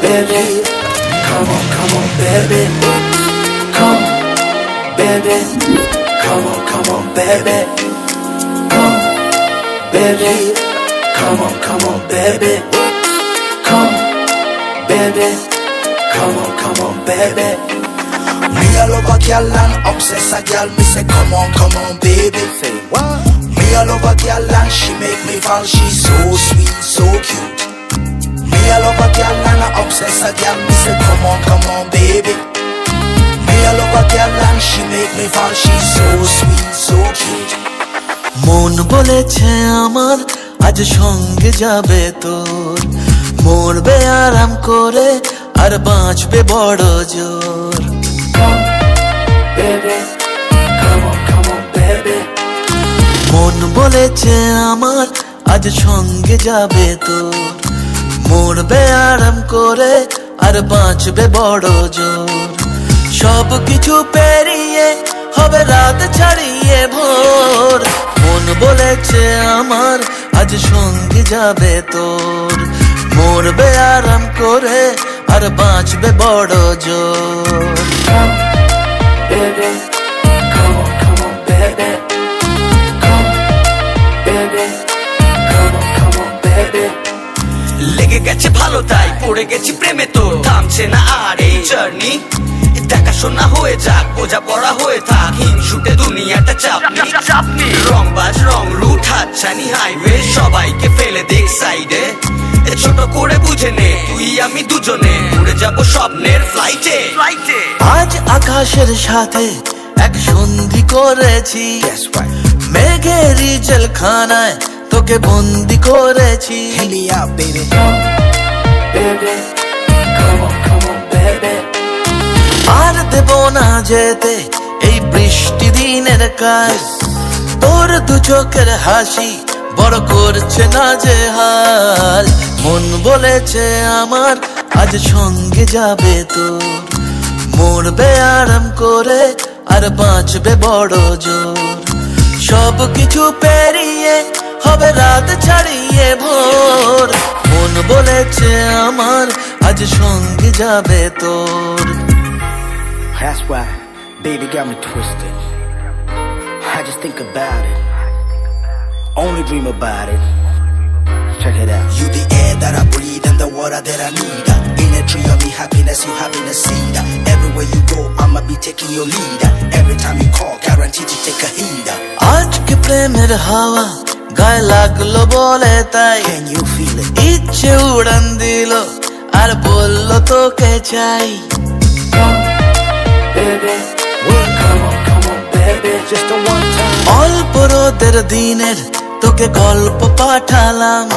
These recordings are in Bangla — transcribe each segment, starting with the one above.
baby. Come on, baby. Come, baby. Come on, baby. Come, baby. Come on, baby. Come, baby. Come on, baby. Me all over girl and obsess a girl. Me say come on, baby. Say what? Me all over girl and she make me fall. She's so sweet, so cute. Me all over girl and I obsess a girl. Me say come on, baby. Me all over girl and she make me fall. She's so sweet, so cute. মন বলেছে আমার আজ সঙ্গে যাবে তোর, মরবে আরাম করে আর বাঁচবে বড় জোর। মন বলেছে আমার আজ সঙ্গে যাবে তোর, মরবে আরাম করে আর বাঁচবে বড় জোর। সব কিছু পেরিয়ে হবে রাত ছাড়িয়ে ভোর। মন বলেছে আমার আজ সঙ্গে যাবে তোর, মরবে আরাম করে আর বাঁচবে বড় জোর। লেগে গেছে ভালো তাই পড়ে গেছি প্রেমে, তো থামছে না আর এই জার্নি। দেখাশোনা হয়ে যাক, বোঝা পড়া হয়ে থাক, হিংসুটে দুনিয়াটা চাপনি। রংবাজ রং রুট হাতছানি হাইওয়ে, সবাইকে ফেলে দেখ সাইডে। ছোট করে বুঝে নে তুই আমি দুজনে উড়ে যাব স্বপ্নের ফ্লাইটে। আজ আকাশের সাথে এক সন্ধি করেছি, মেঘেরই জেলখানায় তোকে বন্দি করেছি। আর দেব না যেতে এই বৃষ্টি দিনের কাজ, তোর দু চোখের হাসি বড় করছে না যে হাল। মন বলেছে আমার আজ সঙ্গে যাবে তোর, মরবে আরাম করে আর বাঁচবে বড় জোর। সব কিছু পেরিয়ে হবে রাত ছাড়িয়ে ভোর। মন বলেছে আমার আজ সঙ্গে যাবে তোর। That's why baby got me twisted. I just think about it, only dream about it. Check it out. You the air that I breathe and the water that I need. In a tree of me happiness, you having a seed. Everywhere you go, I'ma be taking your lead. Every time you call, guaranteed to take a heed. আজকে প্রেমের হাওয়া গায়ে লাগলো বলে তাই, Can you feel it? ইচ্ছে উড়ান দিল আর বললো তোকে চাই। অল্প রোদের দিনের তোকে গল্প পাঠালাম,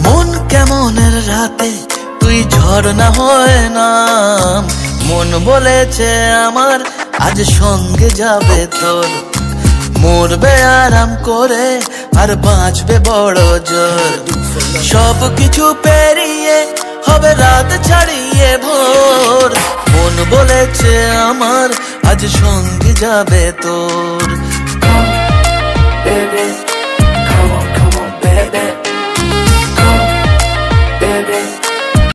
মন কেমনের রাতে তুই ঝর্ণা হয়ে নাম। মন বলেছে আমার আজ সঙ্গে যাবে তোর, মরবে আরাম করে আর বাঁচবে বড় জোর। সব কিছু পেরিয়ে হবে রাত ছাড়িয়ে ভোর। মন বলেছে আমার আজ সঙ্গে যাবে তোর। Baby, come on, baby.